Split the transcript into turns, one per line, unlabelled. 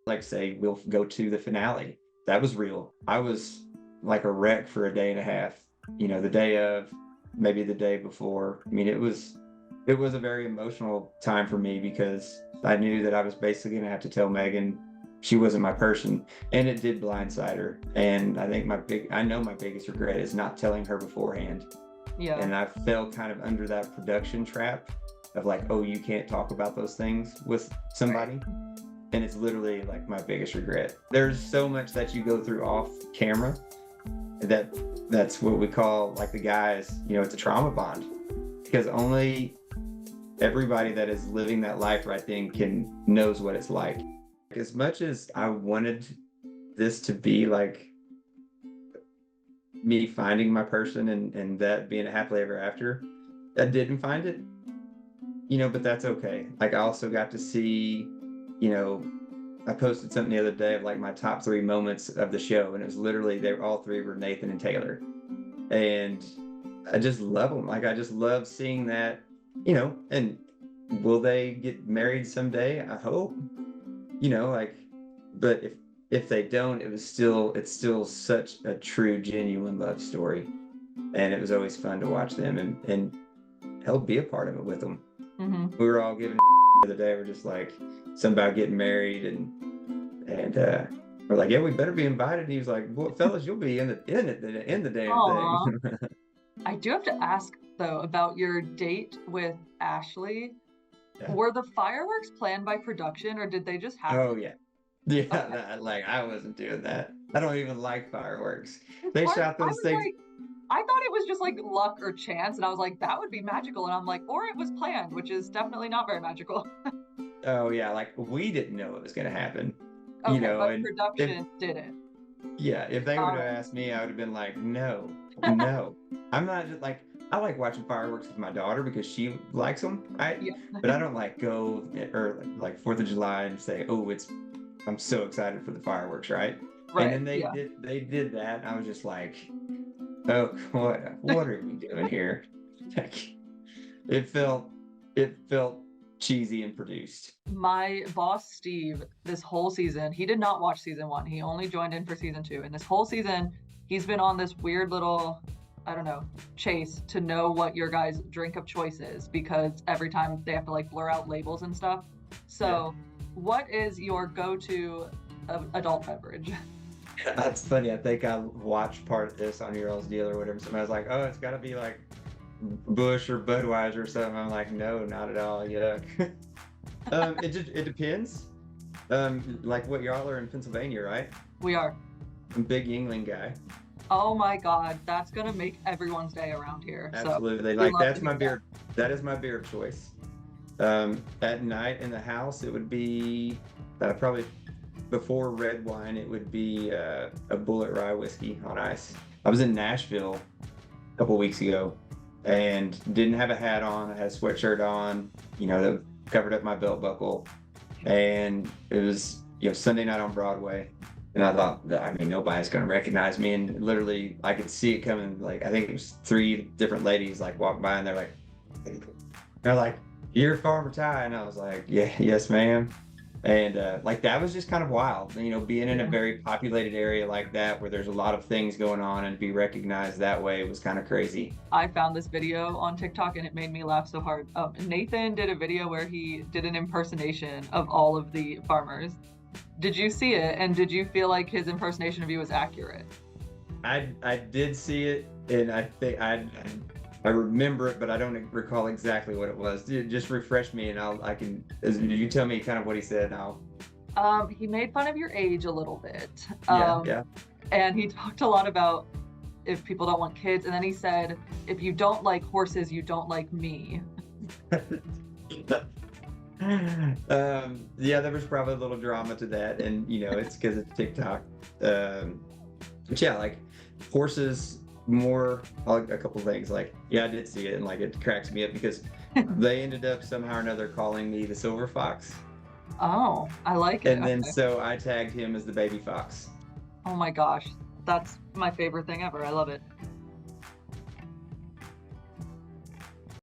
Like say we'll go to the finale. That was real. I was like a wreck for a day and a half. The day of, maybe the day before. I mean, it was a very emotional time for me because I knew that I was basically gonna have to tell Megan she wasn't my person, and it did blindside her. And I think I know my biggest regret is not telling her beforehand.
Yeah.
And I fell kind of under that production trap of like, oh, you can't talk about those things with somebody. And it's literally like my biggest regret. There's so much that you go through off camera that's what we call, like, the guys, it's a trauma bond, because only everybody that is living that life right then knows what it's like. As much as I wanted this to be like me finding my person and that being a happily ever after, I didn't find it, but that's okay. Like, I also got to see, you know, I posted something the other day of like my top 3 moments of the show, and it was literally they all 3 were Nathan and Taylor, and I just love them. Like, I just love seeing that, And will they get married someday? I hope, like, but if they don't, it's still such a true, genuine love story, and it was always fun to watch them and help be a part of it with them.
Hmm.
We were all giving the other day. We're just like, something about getting married, and we're like, yeah, we better be invited. And he was like, well, fellas, you'll be in the damn
Aw.
thing.
I do have to ask though about your date with Ashley.
Yeah.
Were the fireworks planned by production or did they just
Oh
happen?
yeah. Yeah,
Okay.
like, I wasn't doing that. I don't even like fireworks.
This
They
part,
shot
I
those
was
things.
like, I thought it was just like luck or chance, and I was like, that would be magical. And I'm like, or it was planned, which is definitely not very magical.
Oh yeah, like, we didn't know it was gonna happen,
Okay, but
and if
production did it.
yeah, if they would
All
have
right.
asked me, I would have been like, no, no. I'm not just like, I like watching fireworks with my daughter because she likes them, right?
Yeah.
But I don't like go or like 4th of July and say, oh, I'm so excited for the fireworks, right? And
Right.
then they
Yeah.
did that. And I was just like, oh, what are we doing here? Like, it felt it felt cheesy and produced.
My boss, Steve, this whole season, he did not watch season 1. He only joined in for season 2. And this whole season, he's been on this weird little, I don't know, chase to know what your guys' drink of choice is because every time they have to like blur out labels and stuff.
Yeah.
So, what is your go-to adult beverage?
That's funny. I think I watched part of this on Your All's Deal or whatever. Somebody was like, "Oh, it's got to be like Bush or Budweiser or something." I'm like, "No, not at all. Yuck." It depends. Like, what y'all are in Pennsylvania, right?
We are.
I'm a big Yingling guy.
Oh my God, that's gonna make everyone's day around here. So
Absolutely.
we
Like,
love to
that's
hear
my
that.
beer. That is my beer of choice. At night in the house, it would be probably before red wine. It would be a Bullet Rye whiskey on ice. I was in Nashville a couple weeks ago and didn't have a hat on. I had a sweatshirt on, that covered up my belt buckle, and it was Sunday night on Broadway. And I thought, I mean, nobody's going to recognize me. And literally, I could see it coming. Like, I think it was 3 different ladies like walk by, and they're like, "You're Farmer Ty," and I was like, "Yeah, yes, ma'am." And like, that was just kind of wild, being in a
Yeah.
very populated area like that where there's a lot of things going on, and be recognized that way was kind of crazy.
I found this video on TikTok and it made me laugh so hard. Nathan did a video where he did an impersonation of all of the farmers. Did you see it? And did you feel like his impersonation of you was accurate?
I did see it, and I think I remember it, but I don't recall exactly what it was. Just refresh me, and you tell me kind of what he said, and I'll.
He made fun of your age a little bit.
Yeah, yeah.
And he talked a lot about if people don't want kids. And then he said, if you don't like horses, you don't like me.
Yeah, there was probably a little drama to that, and it's because it's TikTok. But yeah, like, horses more. A couple things, like, yeah, I did see it, and like, it cracks me up because they ended up somehow or another calling me the silver fox,
Oh, I like it.
and then
Okay.
so I tagged him as the baby fox.
Oh my gosh. That's my favorite thing ever. I love it.